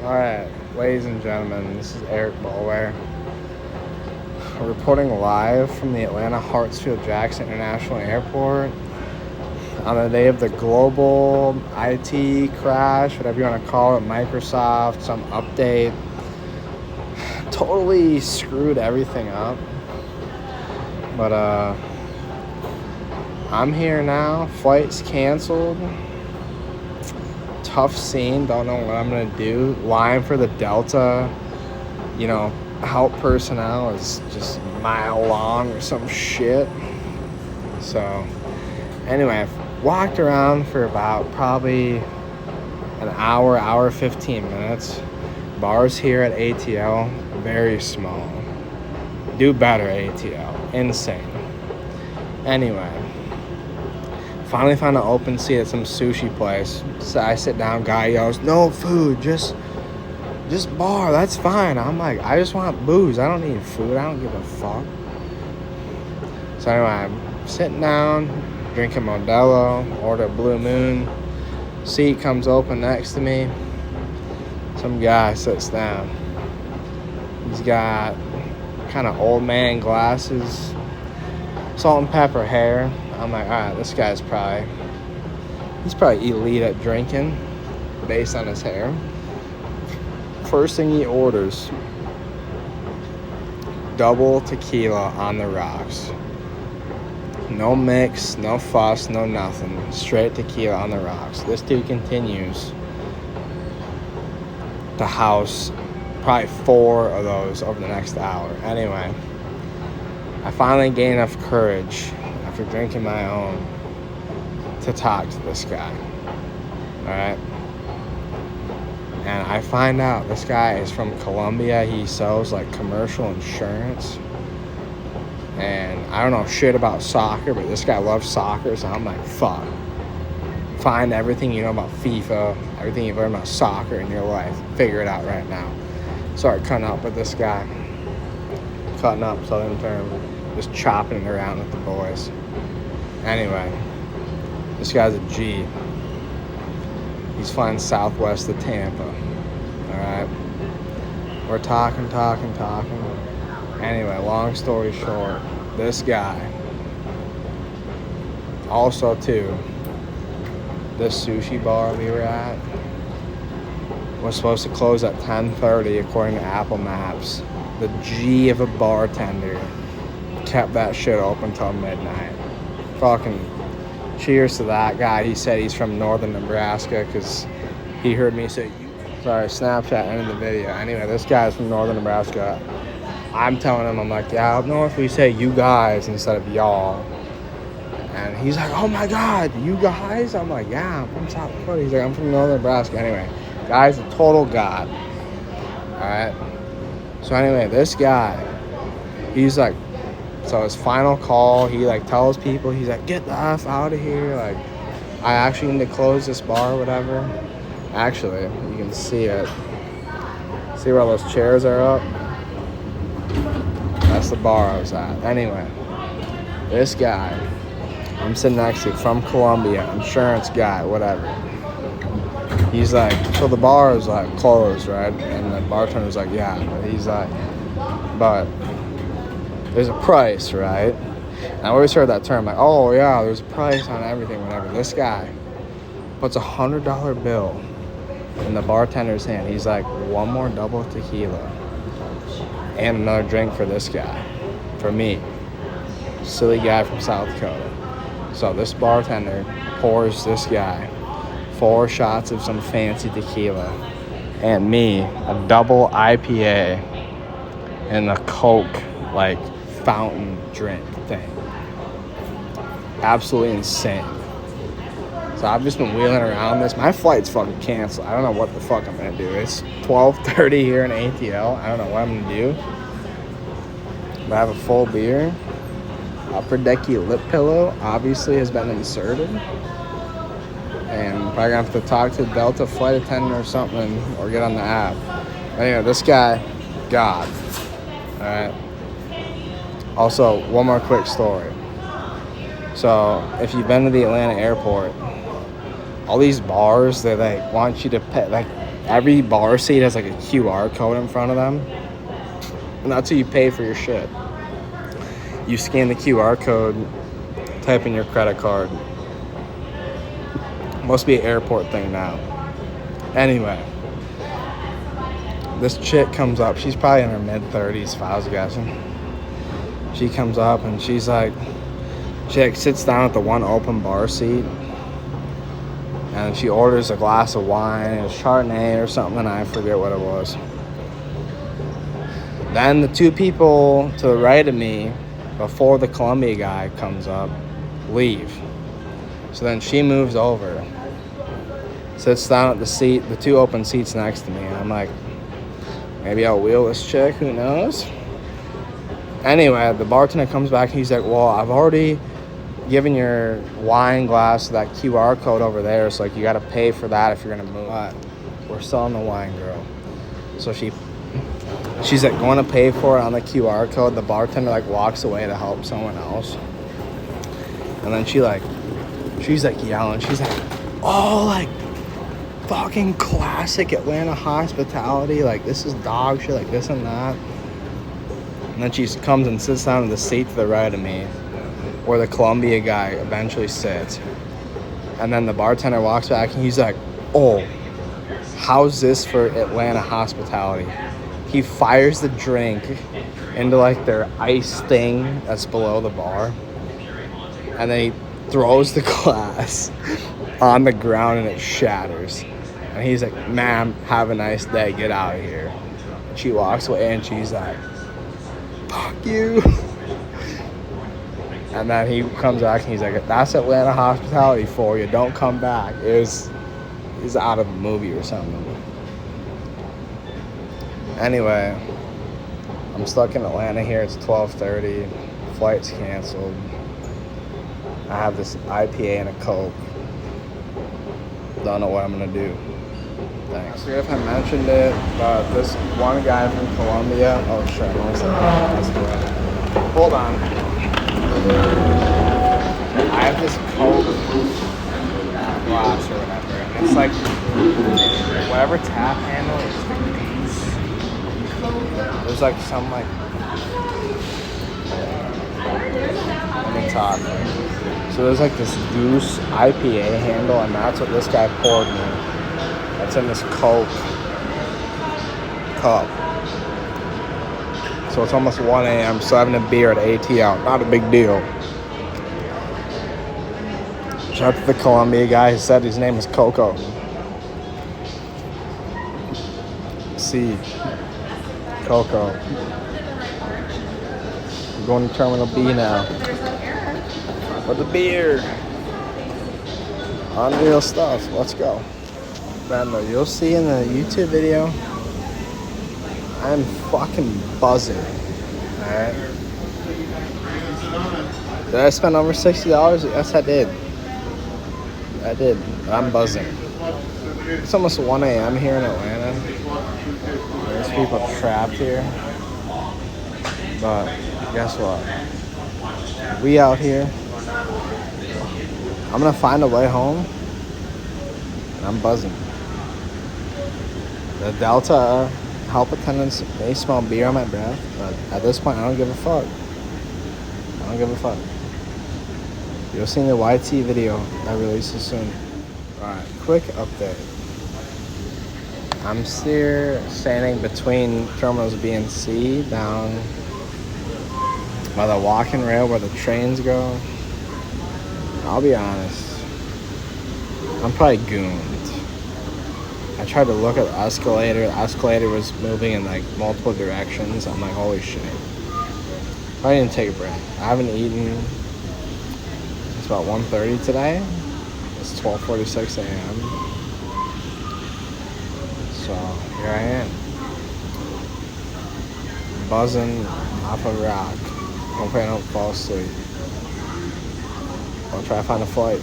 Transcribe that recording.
Alright, ladies and gentlemen, this is Eric Boulware. Reporting live from the Atlanta Hartsfield-Jackson International Airport on the day of the global IT crash, whatever you want to call it, Microsoft, some update. Totally screwed everything up. But I'm here now. Flight's canceled. Tough scene. Don't know what I'm gonna do. Line for the Delta, help personnel is just a mile long or some shit. So anyway, I've walked around for about probably an hour 15 minutes. Bars here at ATL, very small. Do better, ATL. Insane. Anyway, finally found an open seat at some sushi place. So I sit down, guy yells, "No food, just bar, that's fine." I'm like, I just want booze. I don't need food. I don't give a fuck. So anyway, I'm sitting down, drinking Modelo, order Blue Moon. Seat comes open next to me. Some guy sits down. He's got kind of old man glasses, salt and pepper hair. I'm like, alright, this guy's he's probably elite at drinking based on his hair. First thing he orders, double tequila on the rocks. No mix, no fuss, no nothing. Straight tequila on the rocks. This dude continues to house probably 4 of those over the next hour. Anyway, I finally gained enough courage after drinking my own to talk to this guy. Alright? And I find out this guy is from Colombia. He sells like commercial insurance. And I don't know shit about soccer, but this guy loves soccer. So I'm like, fuck. Find everything you know about FIFA, everything you've learned about soccer in your life. Figure it out right now. Start cutting up with this guy. Cutting up, southern term. Just chopping it around with the boys. Anyway, this guy's a G. He's flying southwest of Tampa. Alright? We're talking. Anyway, long story short, this guy, also too, this sushi bar we were at was supposed to close at 10:30 according to Apple Maps. The G of a bartender kept that shit open till midnight. Fucking cheers to that guy. He said he's from northern Nebraska because he heard me say, sorry, Snapchat ended the video. Anyway, this guy's from northern Nebraska. I'm telling him, I'm like, yeah, up north we say you guys instead of y'all. And he's like, oh my God, you guys? I'm like, yeah, I'm from South Dakota. He's like, I'm from northern Nebraska. Anyway, guy's a total god. Alright? So anyway, this guy, he's like, so his final call, he like tells people, he's like, get the F out of here. Like, I actually need to close this bar or whatever. Actually, you can see it. See where all those chairs are up? That's the bar I was at. Anyway, this guy, I'm sitting next to, from Colombia, insurance guy, whatever. He's like, so the bar is like closed, right? And the bartender's like, yeah. He's like, but there's a price, right? And I always heard that term, like, oh yeah, there's a price on everything, whatever. This guy puts $100 bill in the bartender's hand. He's like, one more double tequila and another drink for this guy, for me, silly guy from South Dakota. So this bartender pours this guy 4 shots of some fancy tequila and me a double IPA and a Coke like fountain drink thing. Absolutely insane. So I've just been wheeling around this. My flight's fucking canceled. I don't know what the fuck I'm gonna do. It's 12:30 here in ATL. I don't know what I'm gonna do. But I have a full beer. Upper decky lip pillow obviously has been inserted. And probably gonna have to talk to the Delta flight attendant or something or get on the app. Anyway, this guy, God. Alright. Also, one more quick story. So, if you've been to the Atlanta airport, all these bars, they like want you to pay, like every bar seat has like a QR code in front of them, and that's how you pay for your shit. You scan the QR code, type in your credit card. Must be an airport thing now. Anyway, this chick comes up. She's probably in her mid-30s, if I was guessing. She comes up and she sits down at the one open bar seat, and she orders a glass of wine. It was Chardonnay or something, and I forget what it was. Then the two people to the right of me, before the Columbia guy comes up, leave. So then she moves over, sits down at the seat, the two open seats next to me. And I'm like, maybe I'll wheel this chick, who knows? Anyway, the bartender comes back and he's like, well, I've already given your wine glass that QR code over there, so like you got to pay for that if you're gonna move. But we're still on the wine girl, so she's like going to pay for it on the QR code. The bartender like walks away to help someone else, and then she's like yelling. She's like, oh, like fucking classic Atlanta hospitality, like this is dog shit, like this and that. And then she comes and sits down in the seat to the right of me, where the Columbia guy eventually sits. And then the bartender walks back and he's like, oh, how's this for Atlanta hospitality? He fires the drink into like their ice thing that's below the bar, and then he throws the glass on the ground and it shatters. And he's like, ma'am, have a nice day, get out of here. And she walks away and she's like, fuck you. And then he comes back and he's like, that's Atlanta hospitality for you, don't come back. He's out of a movie or something. Anyway, I'm stuck in Atlanta here. It's 12:30. Flight's canceled. I have this IPA and a Coke. Don't know what I'm gonna do. Thanks. I forget if I mentioned it, but this one guy from Colombia. Oh shit, I'm almost like, hold on. I have this Coke glass or whatever, and it's like whatever tap handle is the goose. There's like some like, let me talk. So there's like this goose IPA handle, and that's what this guy poured me. That's in this Coke cup. So it's almost 1 a.m. So having a beer at ATL, not a big deal. Shout out to the Columbia guy who said his name is Coco. C. Coco. We're going to Terminal B now. For the beer. Unreal stuff. Let's go. Man, you'll see in the YouTube video, I'm fucking buzzing. Alright. Did I spend over $60? Yes, I did. I did. I'm buzzing. It's almost 1 a.m. here in Atlanta. There's people trapped here. But guess what? We out here. I'm gonna find a way home. And I'm buzzing. The Delta help attendants may smell beer on my breath, but at this point, I don't give a fuck. I don't give a fuck. You'll see the YT video that releases soon. Alright, quick update. I'm here standing between terminals B and C, down by the walking rail where the trains go. I'll be honest, I'm probably gooned. I tried to look at the escalator. The escalator was moving in like multiple directions. I'm like, holy shit. I didn't take a break. I haven't eaten. It's about 1:30 today. It's 12:46 a.m. So here I am. Buzzing off a rock. Hoping I don't fall asleep. I'll try to find a flight.